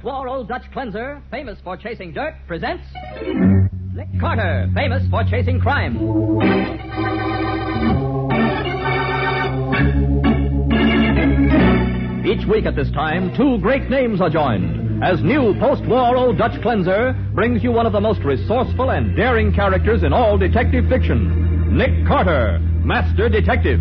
Post-war Dutch cleanser, famous for chasing dirt, presents Nick Carter, famous for chasing crime. Each week at this time, two great names are joined as new post-war Old Dutch cleanser brings you one of the most resourceful and daring characters in all detective fiction, Nick Carter, Master Detective.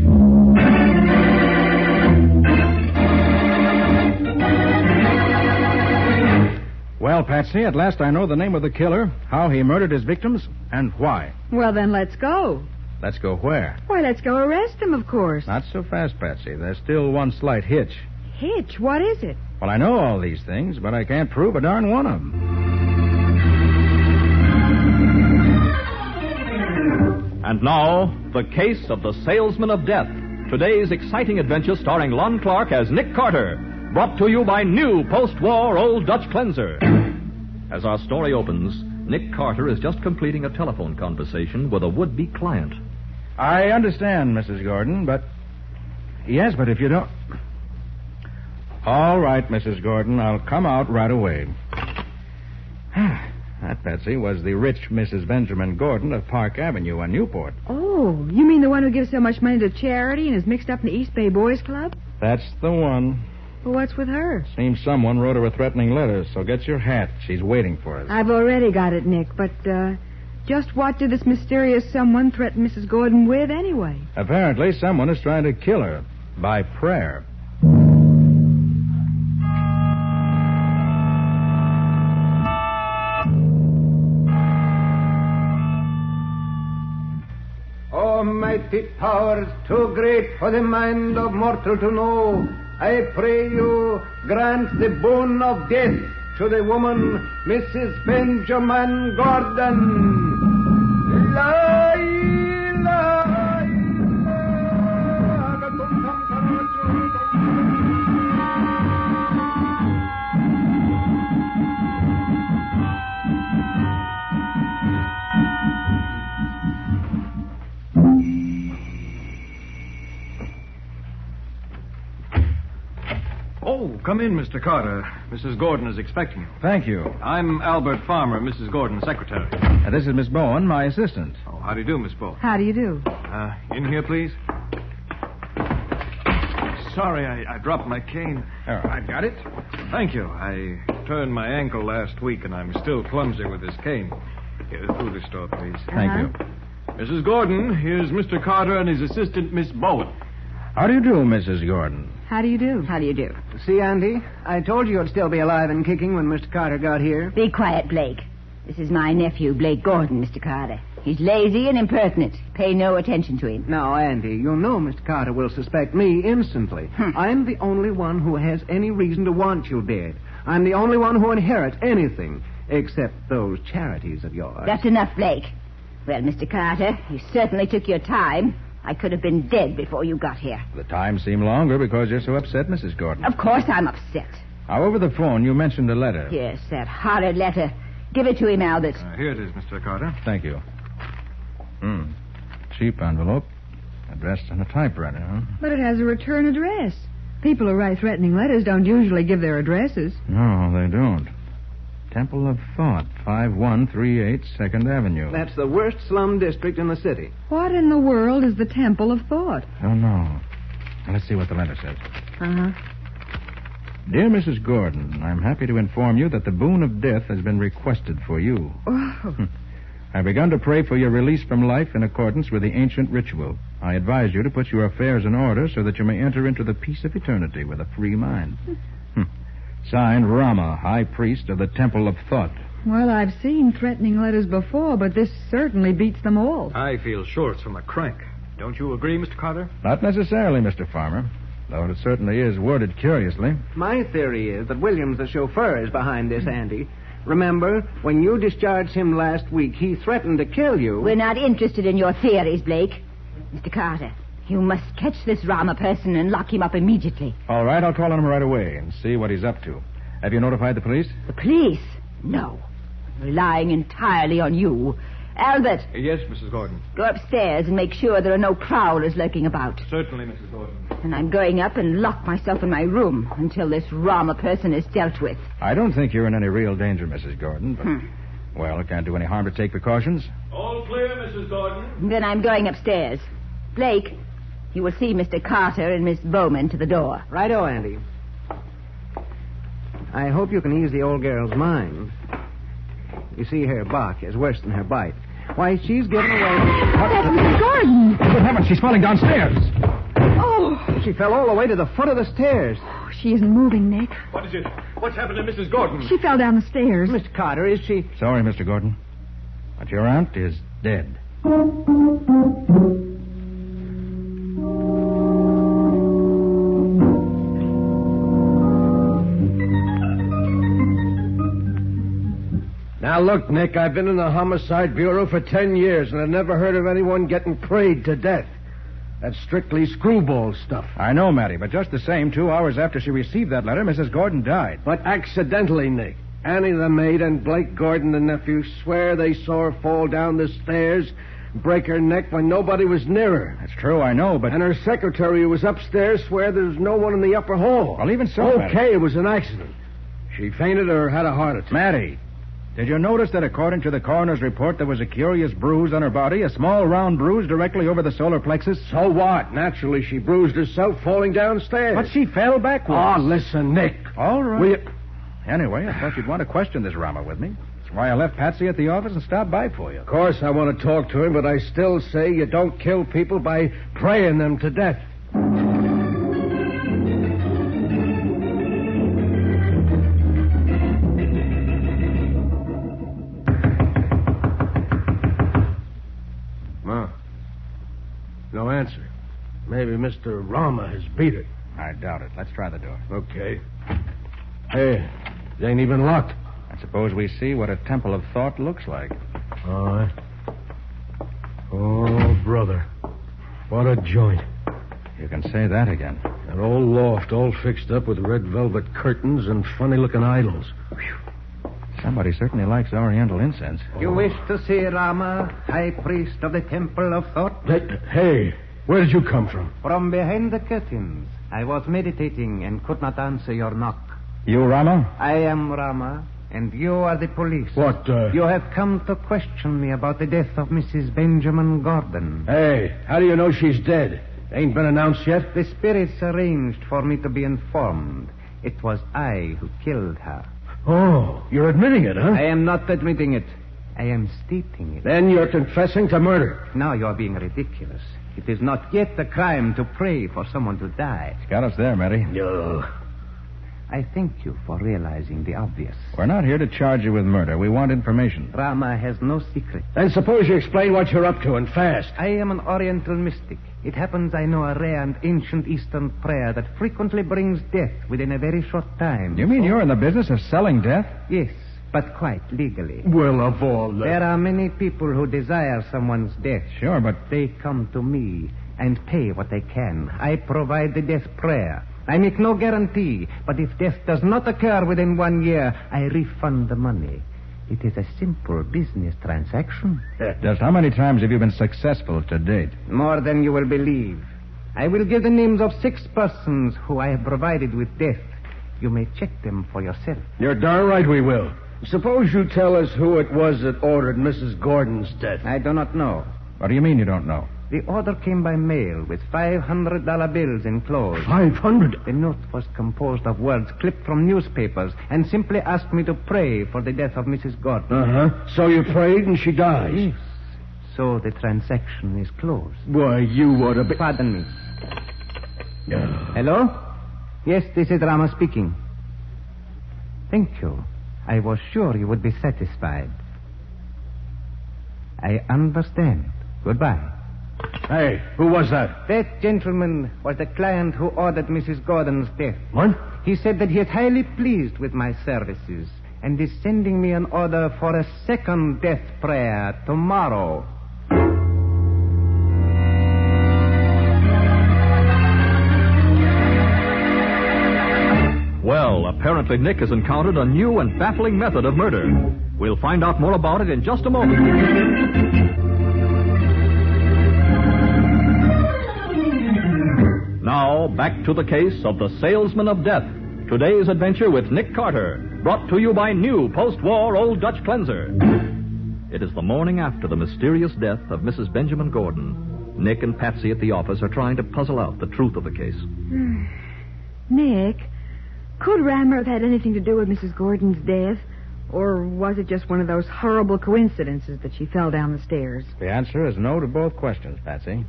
Well, Patsy, at last I know the name of the killer, how he murdered his victims, and why. Well, then let's go. Let's go where? Why, let's go arrest him, of course. Not so fast, Patsy. There's still one slight hitch. Hitch? What is it? Well, I know all these things, but I can't prove a darn one of them. And now, the case of the Salesman of Death. Today's exciting adventure starring Lon Clark as Nick Carter. Brought to you by new post-war Old Dutch cleanser. As our story opens, Nick Carter is just completing a telephone conversation with a would-be client. I understand, Mrs. Gordon, but... Yes, but if you don't... All right, Mrs. Gordon, I'll come out right away. That, Patsy, was the rich Mrs. Benjamin Gordon of Park Avenue on Newport. Oh, you mean the one who gives so much money to charity and is mixed up in the East Bay Boys Club? That's the one. Well, what's with her? Seems someone wrote her a threatening letter, so get your hat. She's waiting for us. I've already got it, Nick, but, just what did this mysterious someone threaten Mrs. Gordon with, anyway? Apparently, someone is trying to kill her by prayer. Almighty powers too great for the mind of mortal to know, I pray you grant the boon of death to the woman, Mrs. Benjamin Gordon. La, la, Oh, come in, Mr. Carter. Mrs. Gordon is expecting you. Thank you. I'm Albert Farmer, Mrs. Gordon's secretary. This is Miss Bowen, my assistant. Oh, how do you do, Miss Bowen? How do you do? In here, please. Sorry, I dropped my cane. I got it. Thank you. I turned my ankle last week, and I'm still clumsy with this cane. Here, through the store, please. Thank you. Mrs. Gordon, here's Mr. Carter and his assistant, Miss Bowen. How do you do, Mrs. Gordon? How do you do? How do you do? See, Andy, I told you you'd still be alive and kicking when Mr. Carter got here. Be quiet, Blake. This is my nephew, Blake Gordon, Mr. Carter. He's lazy and impertinent. Pay no attention to him. Now, Andy, you know Mr. Carter will suspect me instantly. I'm the only one who has any reason to want you dead. I'm the only one who inherits anything, except those charities of yours. That's enough, Blake. Well, Mr. Carter, you certainly took your time. I could have been dead before you got here. The time seemed longer because you're so upset, Mrs. Gordon. Of course I'm upset. Now, over the phone, you mentioned a letter. Yes, that horrid letter. Give it to him, Albert. Here it is, Mr. Carter. Thank you. Cheap envelope. Addressed on a typewriter, huh? But it has a return address. People who write threatening letters don't usually give their addresses. No, they don't. Temple of Thought, 5138 2nd Avenue. That's the worst slum district in the city. What in the world is the Temple of Thought? Oh, no. Let's see what the letter says. Uh-huh. Dear Mrs. Gordon, I'm happy to inform you that the boon of death has been requested for you. Oh. I've begun to pray for your release from life in accordance with the ancient ritual. I advise you to put your affairs in order so that you may enter into the peace of eternity with a free mind. Signed, Rama, High Priest of the Temple of Thought. Well, I've seen threatening letters before, but this certainly beats them all. I feel sure it's from a crank. Don't you agree, Mr. Carter? Not necessarily, Mr. Farmer, though it certainly is worded curiously. My theory is that Williams, the chauffeur, is behind this, Andy. Remember, when you discharged him last week, he threatened to kill you. We're not interested in your theories, Blake. Mr. Carter, you must catch this Rama person and lock him up immediately. All right, I'll call on him right away and see what he's up to. Have you notified the police? The police? No. I'm relying entirely on you. Albert. Yes, Mrs. Gordon. Go upstairs and make sure there are no prowlers lurking about. Certainly, Mrs. Gordon. And I'm going up and lock myself in my room until this Rama person is dealt with. I don't think you're in any real danger, Mrs. Gordon, but... Well, it can't do any harm to take precautions. All clear, Mrs. Gordon. Then I'm going upstairs. Blake, you will see Mr. Carter and Miss Bowman to the door. Righto, Andy. I hope you can ease the old girl's mind. You see, her bark is worse than her bite. Why, she's given away... That's Mrs. Gordon. What happened? She's falling downstairs. Oh, She fell all the way to the foot of the stairs. she isn't moving, Nick. What is it? What's happened to Mrs. Gordon? She fell down the stairs. Miss Carter, is she... Sorry, Mr. Gordon. But your aunt is dead. Now, look, Nick, I've been in the Homicide Bureau for 10 years, and I've never heard of anyone getting prayed to death. That's strictly screwball stuff. I know, Matty, but just the same, 2 hours after she received that letter, Mrs. Gordon died. But accidentally, Nick. Annie the maid and Blake Gordon the nephew swear they saw her fall down the stairs, break her neck when nobody was near her. That's true, I know, but... And her secretary who was upstairs swear there was no one in the upper hall. Well, even so, Matty. Okay, it was an accident. She fainted or had a heart attack. Matty, did you notice that according to the coroner's report, there was a curious bruise on her body, a small round bruise directly over the solar plexus? So what? Naturally, she bruised herself falling downstairs. But she fell backwards. Oh, listen, Nick. All right. Will you... Anyway, I thought you'd want to question this Rama with me. That's why I left Patsy at the office and stopped by for you. Of course, I want to talk to him, but I still say you don't kill people by praying them to death. Well, no answer. Maybe Mr. Rama has beat it. I doubt it. Let's try the door. Okay. Hey, it ain't even locked. I suppose we see what a temple of thought looks like. All right. Oh, brother. What a joint. You can say that again. That old loft all fixed up with red velvet curtains and funny-looking idols. Somebody certainly likes Oriental incense. You wish to see Rama, high priest of the Temple of Thought? Hey, where did you come from? From behind the curtains. I was meditating and could not answer your knock. You, Rama? I am Rama, and you are the police. What, You have come to question me about the death of Mrs. Benjamin Gordon. Hey, how do you know she's dead? Ain't been announced yet? The spirits arranged for me to be informed. It was I who killed her. Oh, you're admitting it, huh? I am not admitting it. I am stating it. Then you're confessing to murder. Now you're being ridiculous. It is not yet a crime to pray for someone to die. Got us there, Matty. No. I thank you for realizing the obvious. We're not here to charge you with murder. We want information. Rama has no secret. Then suppose you explain what you're up to, and fast. I am an Oriental mystic. It happens I know a rare and ancient Eastern prayer that frequently brings death within a very short time. You mean you're in the business of selling death? Yes, but quite legally. Well, of all the... There are many people who desire someone's death. Sure, but... They come to me and pay what they can. I provide the death prayer. I make no guarantee, but if death does not occur within 1 year, I refund the money. It is a simple business transaction. Just how many times have you been successful to date? More than you will believe. I will give the names of 6 persons who I have provided with death. You may check them for yourself. You're darn right we will. Suppose you tell us who it was that ordered Mrs. Gordon's death. I do not know. What do you mean you don't know? The order came by mail with $500 bills enclosed. 500? The note was composed of words clipped from newspapers and simply asked me to pray for the death of Mrs. Gordon. Uh-huh. So you prayed and she dies? Yes. So the transaction is closed. Why, you ought to be... Pardon me. Hello? Yes, this is Rama speaking. Thank you. I was sure you would be satisfied. I understand. Goodbye. Hey, who was that? That gentleman was the client who ordered Mrs. Gordon's death. What? He said that he is highly pleased with my services and is sending me an order for a second death prayer tomorrow. Well, apparently Nick has encountered a new and baffling method of murder. We'll find out more about it in just a moment. Now, Now, back to the case of the Salesman of Death. Today's adventure with Nick Carter, brought to you by new post-war Old Dutch Cleanser. It is the morning after the mysterious death of Mrs. Benjamin Gordon. Nick and Patsy at the office are trying to puzzle out the truth of the case. Nick, could Rammer have had anything to do with Mrs. Gordon's death? Or was it just one of those horrible coincidences that she fell down the stairs? The answer is no to both questions, Patsy.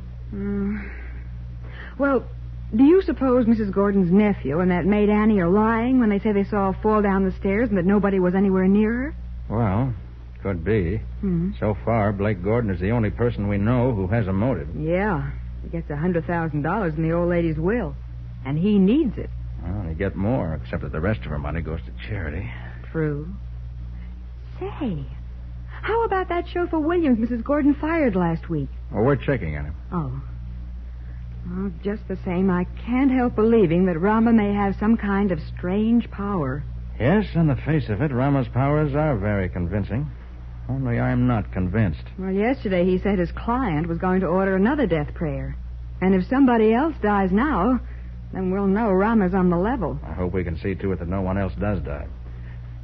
Well, do you suppose Mrs. Gordon's nephew and that maid Annie are lying when they say they saw her fall down the stairs and that nobody was anywhere near her? Well, could be. So far, Blake Gordon is the only person we know who has a motive. Yeah. He gets $100,000 in the old lady's will. And he needs it. Well, he'd get more, except that the rest of her money goes to charity. True. Say, how about that chauffeur Williams Mrs. Gordon fired last week? Well, we're checking on him. Oh. Well, just the same, I can't help believing that Rama may have some kind of strange power. Yes, on the face of it, Rama's powers are very convincing. Only I'm not convinced. Well, yesterday he said his client was going to order another death prayer. And if somebody else dies now, then we'll know Rama's on the level. I hope we can see to it that no one else does die.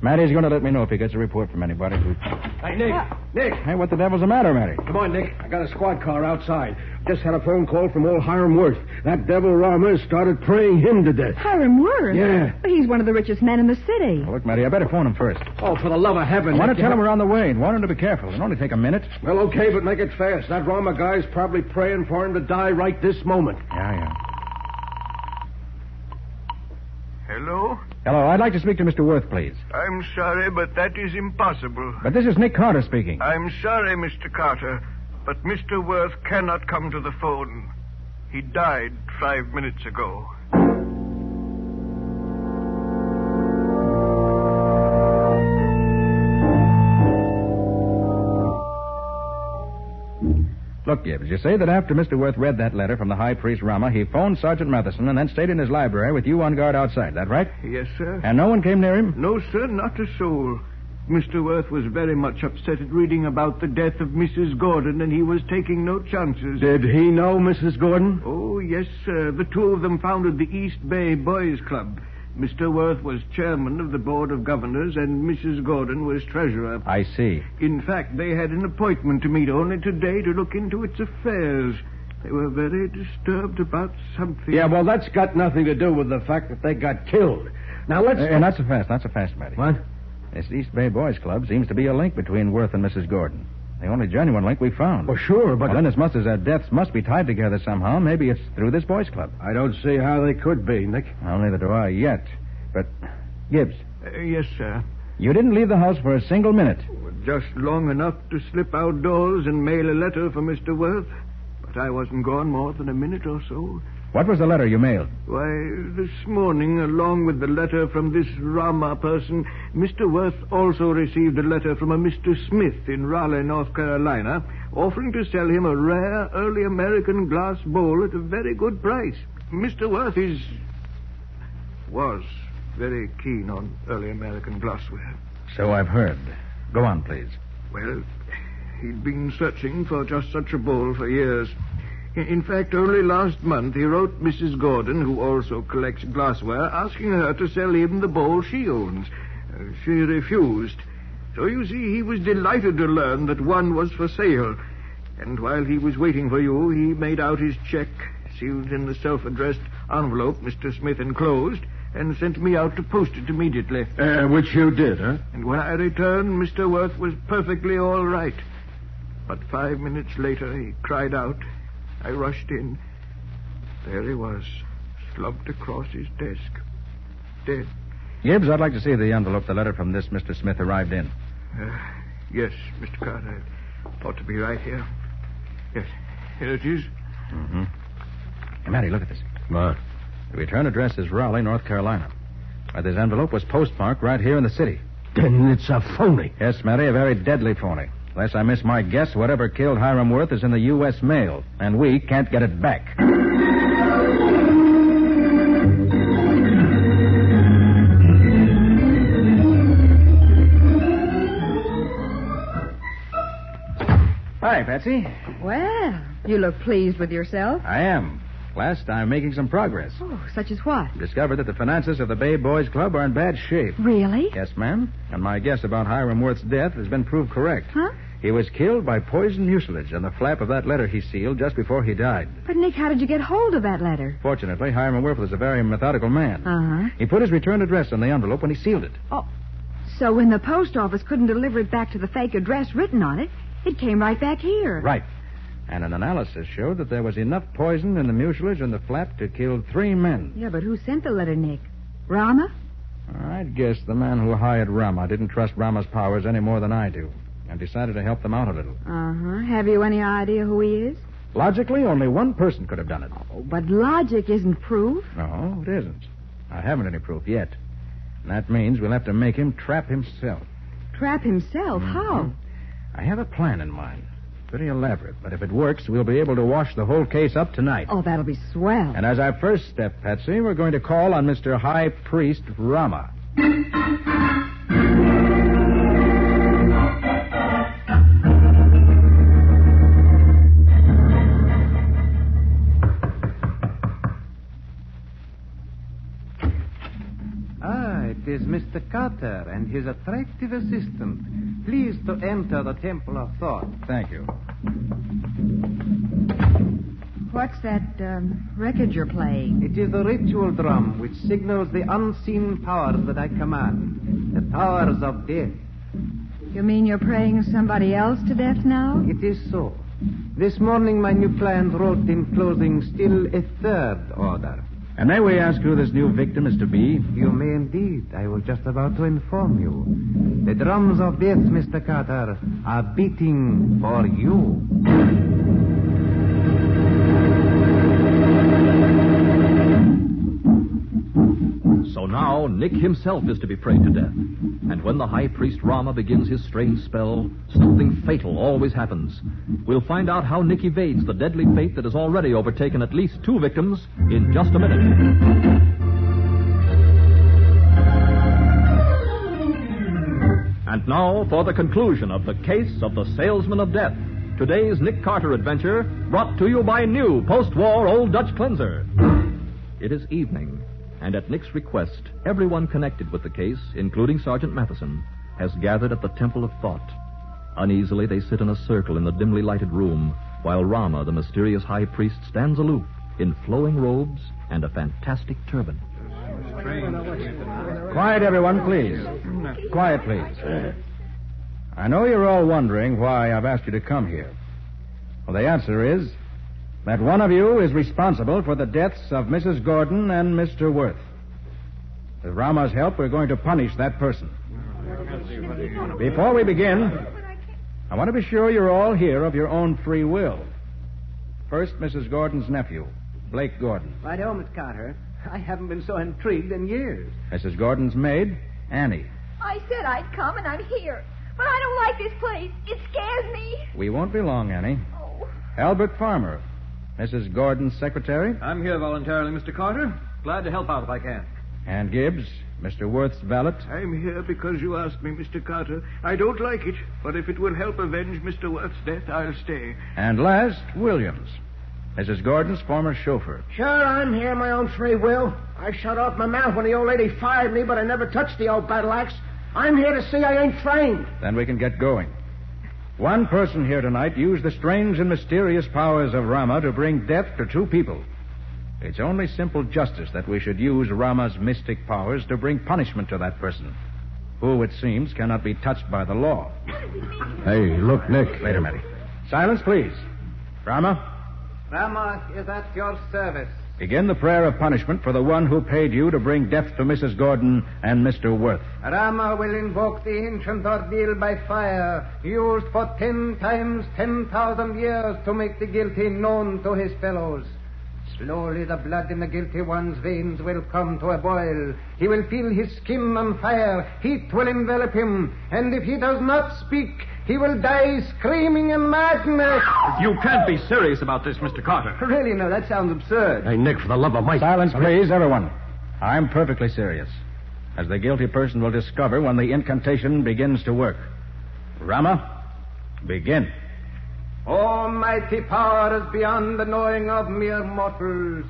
Matty's going to let me know if he gets a report from anybody who... Hey, Nick. Nick. Hey, what the devil's the matter, Matty? Come on, Nick. I got a squad car outside. Just had a phone call from old Hiram Worth. That devil Rama started praying him to death. Hiram Worth? Yeah. But he's one of the richest men in the city. Well, look, Matty, I better phone him first. Oh, for the love of heaven. I want Nick, to tell him we're on the way and warn him to be careful. It'll only take a minute. Well, okay, but make it fast. That Rama guy's probably praying for him to die right this moment. Yeah. Hello? Hello, I'd like to speak to Mr. Worth, please. I'm sorry, but that is impossible. But this is Nick Carter speaking. I'm sorry, Mr. Carter, but Mr. Worth cannot come to the phone. He died 5 minutes ago. Look, Gibbs, you say that after Mr. Worth read that letter from the high priest Rama, he phoned Sergeant Matheson and then stayed in his library with you on guard outside. Is that right? Yes, sir. And no one came near him? No, sir, not a soul. Mr. Worth was very much upset at reading about the death of Mrs. Gordon, and he was taking no chances. Did he know Mrs. Gordon? Oh, yes, sir. The two of them founded the East Bay Boys Club. Mr. Worth was chairman of the Board of Governors, and Mrs. Gordon was treasurer. I see. In fact, they had an appointment to meet only today to look into its affairs. They were very disturbed about something. Yeah, well, that's got nothing to do with the fact that they got killed. Now, let's... Not so fast, Matty. What? This East Bay Boys Club seems to be a link between Worth and Mrs. Gordon. The only genuine link we found. Well, sure, but... Well, then, as much as their deaths must be tied together somehow, maybe it's through this boys' club. I don't see how they could be, Nick. Well, neither do I yet. But, Gibbs. Yes, sir. You didn't leave the house for a single minute. Just long enough to slip outdoors and mail a letter for Mr. Worth. But I wasn't gone more than a minute or so. What was the letter you mailed? Why, this morning, along with the letter from this Rama person, Mr. Worth also received a letter from a Mr. Smith in Raleigh, North Carolina, offering to sell him a rare early American glass bowl at a very good price. Mr. Worth was very keen on early American glassware. So I've heard. Go on, please. Well, he'd been searching for just such a bowl for years. In fact, only last month he wrote Mrs. Gordon, who also collects glassware, asking her to sell him the bowl she owns. She refused. So you see, he was delighted to learn that one was for sale. And while he was waiting for you, he made out his check, sealed in the self-addressed envelope Mr. Smith enclosed, and sent me out to post it immediately. Which you did, huh? And when I returned, Mr. Worth was perfectly all right. But 5 minutes later, he cried out. I rushed in. There he was, slumped across his desk, dead. Gibbs, I'd like to see the envelope the letter from this Mr. Smith arrived in. Yes, Mr. Carter. It ought to be right here. Yes, here it is. Mm-hmm. Hey, Matty, look at this. What? The return address is Raleigh, North Carolina. Why, this envelope was postmarked right here in the city. Then it's a phony. Yes, Matty, a very deadly phony. Unless I miss my guess, whatever killed Hiram Worth is in the U.S. mail, and we can't get it back. Hi, Patsy. Well, you look pleased with yourself. I am. Last, I'm making some progress. Oh, such as what? Discovered that the finances of the Bay Boys Club are in bad shape. Really? Yes, ma'am. And my guess about Hiram Worth's death has been proved correct. Huh? He was killed by poison mucilage on the flap of that letter he sealed just before he died. But, Nick, how did you get hold of that letter? Fortunately, Hiram Worth was a very methodical man. Uh-huh. He put his return address on the envelope when he sealed it. Oh, so when the post office couldn't deliver it back to the fake address written on it, it came right back here. Right. And an analysis showed that there was enough poison in the mucilage and the flap to kill 3 men. Yeah, but who sent the letter, Nick? Rama? I'd guess the man who hired Rama didn't trust Rama's powers any more than I do, and decided to help them out a little. Uh-huh. Have you any idea who he is? Logically, only one person could have done it. Oh, but logic isn't proof. No, it isn't. I haven't any proof yet. And that means we'll have to make him trap himself. Trap himself? How? I have a plan in mind. Pretty elaborate, but if it works, we'll be able to wash the whole case up tonight. Oh, that'll be swell. And as our first step, Patsy, we're going to call on Mr. High Priest Rama. It is Mr. Carter and his attractive assistant. Please to enter the Temple of Thought. Thank you. What's that record you're playing? It is the ritual drum which signals the unseen powers that I command. The powers of death. You mean you're praying somebody else to death now? It is so. This morning my new client wrote in closing still a third order. And may we ask who this new victim is to be? You may indeed. I was just about to inform you. The drums of death, Mr. Carter, are beating for you. So now Nick himself is to be prayed to death. And when the high priest Rama begins his strange spell, something fatal always happens. We'll find out how Nick evades the deadly fate that has already overtaken at least 2 victims in just a minute. And now for the conclusion of the case of the Salesman of Death. Today's Nick Carter adventure, brought to you by new post-war Old Dutch cleanser. It is evening. And at Nick's request, everyone connected with the case, including Sergeant Matheson, has gathered at the Temple of Thought. Uneasily, they sit in a circle in the dimly lighted room, while Rama, the mysterious high priest, stands aloof in flowing robes and a fantastic turban. Quiet, everyone, please. Quiet, please. I know you're all wondering why I've asked you to come here. Well, the answer is that one of you is responsible for the deaths of Mrs. Gordon and Mr. Worth. With Rama's help, we're going to punish that person. Before we begin, I want to be sure you're all here of your own free will. First, Mrs. Gordon's nephew, Blake Gordon. Right home, Miss Carter. I haven't been so intrigued in years. Mrs. Gordon's maid, Annie. I said I'd come, and I'm here. But I don't like this place. It scares me. We won't be long, Annie. Oh. Albert Farmer, Mrs. Gordon's secretary. I'm here voluntarily, Mr. Carter. Glad to help out if I can. Ann Gibbs, Mr. Worth's valet. I'm here because you asked me, Mr. Carter. I don't like it, but if it will help avenge Mr. Worth's death, I'll stay. And last, Williams, Mrs. Gordon's former chauffeur. Sure, I'm here my own free will. I shut off my mouth when the old lady fired me, but I never touched the old battle axe. I'm here to see I ain't framed. Then we can get going. One person here tonight used the strange and mysterious powers of Rama to bring death to 2 people. It's only simple justice that we should use Rama's mystic powers to bring punishment to that person, who, it seems, cannot be touched by the law. Hey, look, Nick. Wait a minute. Silence, please. Rama, Rama is at your service. begin the prayer of punishment for the one who paid you to bring death to Mrs. Gordon and Mr. Worth. Rama will invoke the ancient ordeal by fire, used for 10 times 10,000 years to make the guilty known to his fellows. Slowly the blood in the guilty one's veins will come to a boil. He will feel his skin on fire. Heat will envelop him. And if he does not speak, he will die screaming in madness. You can't be serious about this, Mr. Carter. Really, no, that sounds absurd. Hey, Nick, for the love of Mike. Silence, please, everyone. I'm perfectly serious, as the guilty person will discover when the incantation begins to work. Rama, begin. Almighty powers beyond the knowing of mere mortals,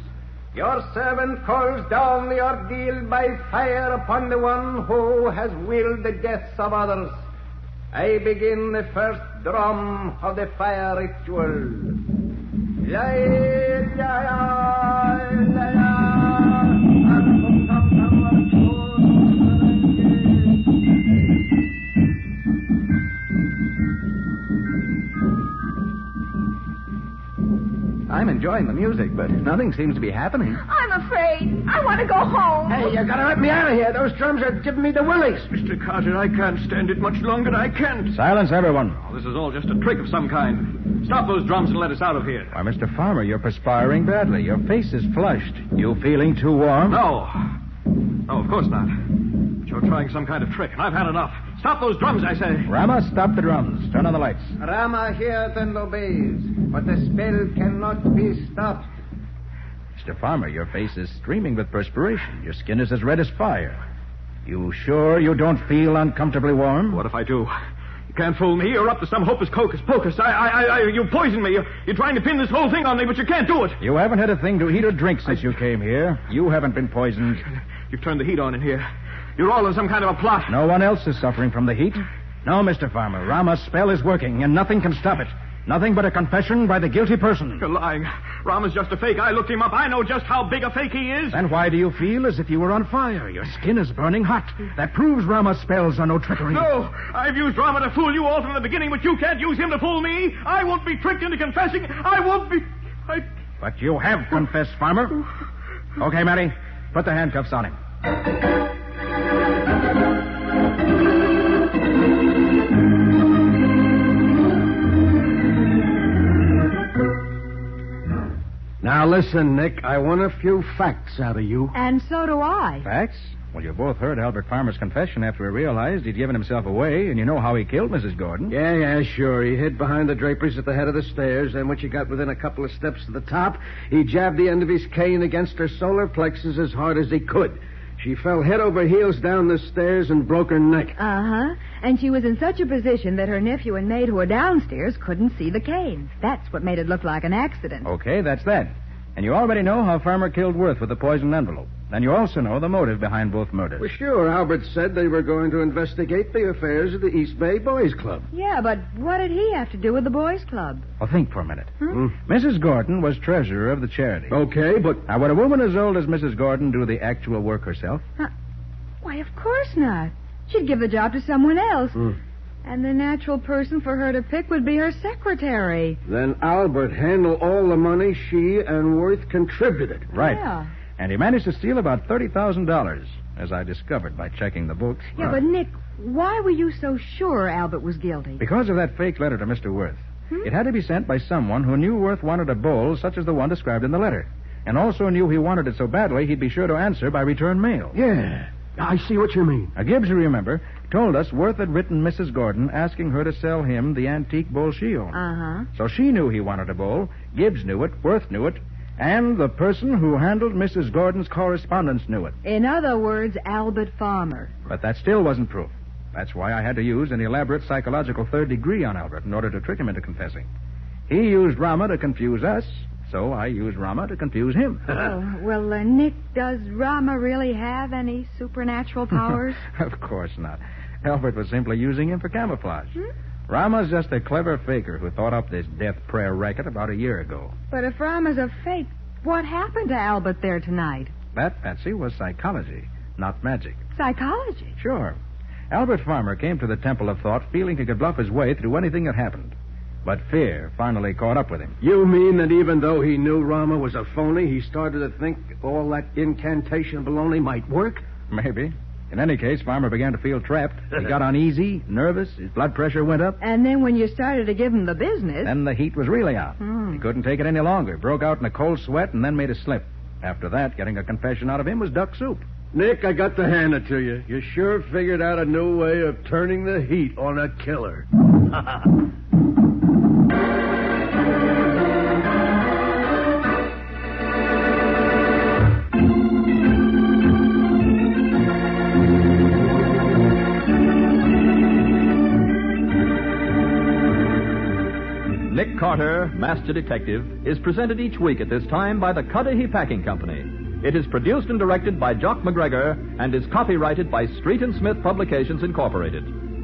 your servant calls down the ordeal by fire upon the one who has willed the deaths of others. I begin the first drum of the fire ritual. I'm enjoying the music, but nothing seems to be happening. I'm afraid. I want to go home. Hey, you gotta let me out of here. Those drums are giving me the willies. Mr. Carter, I can't stand it much longer. I can't. Silence, everyone. Oh, this is all just a trick of some kind. Stop those drums and let us out of here. Why, Mr. Farmer, you're perspiring badly. Your face is flushed. You feeling too warm? No. No, of course not. But you're trying some kind of trick, and I've had enough. Stop those drums, I say. Rama, stop the drums. Turn on the lights. Rama hears and obeys, but the spell cannot be stopped. Mr. Farmer, your face is streaming with perspiration. Your skin is as red as fire. You sure you don't feel uncomfortably warm? What if I do? You can't fool me. You're up to some hocus pocus. You poisoned me. You're trying to pin this whole thing on me, but you can't do it. You haven't had a thing to eat or drink since you came here. You haven't been poisoned. You've turned the heat on in here. You're all in some kind of a plot. No one else is suffering from the heat. No, Mr. Farmer. Rama's spell is working, and nothing can stop it. Nothing but a confession by the guilty person. You're lying. Rama's just a fake. I looked him up. I know just how big a fake he is. Then why do you feel as if you were on fire? Your skin is burning hot. That proves Rama's spells are no trickery. No, I've used Rama to fool you all from the beginning, but you can't use him to fool me. I won't be tricked into confessing. I won't be... But you have confessed, Farmer. Okay, Mary, put the handcuffs on him. Now listen, Nick, I want a few facts out of you. And so do I. Facts? Well, you both heard Albert Farmer's confession after he realized he'd given himself away, and you know how he killed Mrs. Gordon. Yeah, sure. He hid behind the draperies at the head of the stairs, and when she got within a couple of steps to the top, he jabbed the end of his cane against her solar plexus as hard as he could. She fell head over heels down the stairs and broke her neck. Uh-huh. And she was in such a position that her nephew and maid who were downstairs couldn't see the cane. That's what made it look like an accident. Okay, that's that. And you already know how Farmer killed Worth with the poisoned envelope. And you also know the motive behind both murders. Well, sure. Albert said they were going to investigate the affairs of the East Bay Boys Club. Yeah, but what did he have to do with the boys' club? Well, think for a minute. Mrs. Gordon was treasurer of the charity. Okay, but... Now, would a woman as old as Mrs. Gordon do the actual work herself? Why, of course not. She'd give the job to someone else. And the natural person for her to pick would be her secretary. Then Albert handled all the money she and Worth contributed. Right. Yeah. And he managed to steal about $30,000, as I discovered by checking the books. Yeah, but Nick, why were you so sure Albert was guilty? Because of that fake letter to Mr. Worth. It had to be sent by someone who knew Worth wanted a bowl such as the one described in the letter. And also knew he wanted it so badly he'd be sure to answer by return mail. Yeah, I see what you mean. Now, Gibbs, you remember, told us Worth had written Mrs. Gordon asking her to sell him the antique bowl she owned. Uh-huh. So she knew he wanted a bowl, Gibbs knew it, Worth knew it, and the person who handled Mrs. Gordon's correspondence knew it. In other words, Albert Farmer. But that still wasn't proof. That's why I had to use an elaborate psychological third degree on Albert in order to trick him into confessing. He used Rama to confuse us, so I used Rama to confuse him. Well, Nick, does Rama really have any supernatural powers? Of course not. Albert was simply using him for camouflage. Rama's just a clever faker who thought up this death prayer racket about a year ago. But if Rama's a fake, what happened to Albert there tonight? That, Patsy, was psychology, not magic. Psychology? Sure. Albert Farmer came to the Temple of Thought feeling he could bluff his way through anything that happened. But fear finally caught up with him. You mean that even though he knew Rama was a phony, he started to think all that incantation baloney might work? Maybe. In any case, Farmer began to feel trapped. He got uneasy, nervous, his blood pressure went up. And then when you started to give him the business... Then the heat was really on. He couldn't take it any longer, broke out in a cold sweat, and then made a slip. After that, getting a confession out of him was duck soup. Nick, I got to hand it to you. You sure figured out a new way of turning the heat on a killer. Nick Nick Carter, Master Detective, is presented each week at this time by the Cudahy Packing Company. It is produced and directed by Jock McGregor and is copyrighted by Street and Smith Publications, Incorporated.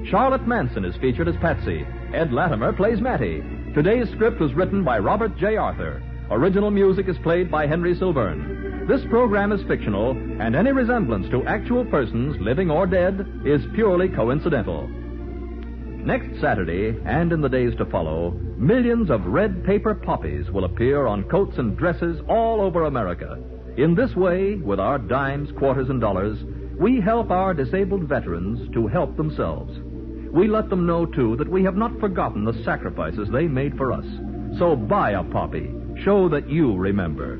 Charlotte Manson is featured as Patsy. Ed Latimer plays Matty. Today's script was written by Robert J. Arthur. Original music is played by Henry Silverne. This program is fictional, and any resemblance to actual persons, living or dead, is purely coincidental. Next Saturday, and in the days to follow, millions of red paper poppies will appear on coats and dresses all over America. In this way, with our dimes, quarters, and dollars, we help our disabled veterans to help themselves. We let them know, too, that we have not forgotten the sacrifices they made for us. So buy a poppy. Show that you remember.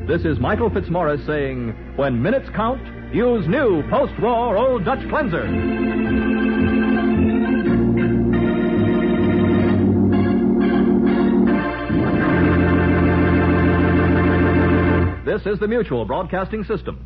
This is Michael Fitzmaurice saying, when minutes count, use new post-war Old Dutch Cleanser. This is the Mutual Broadcasting System.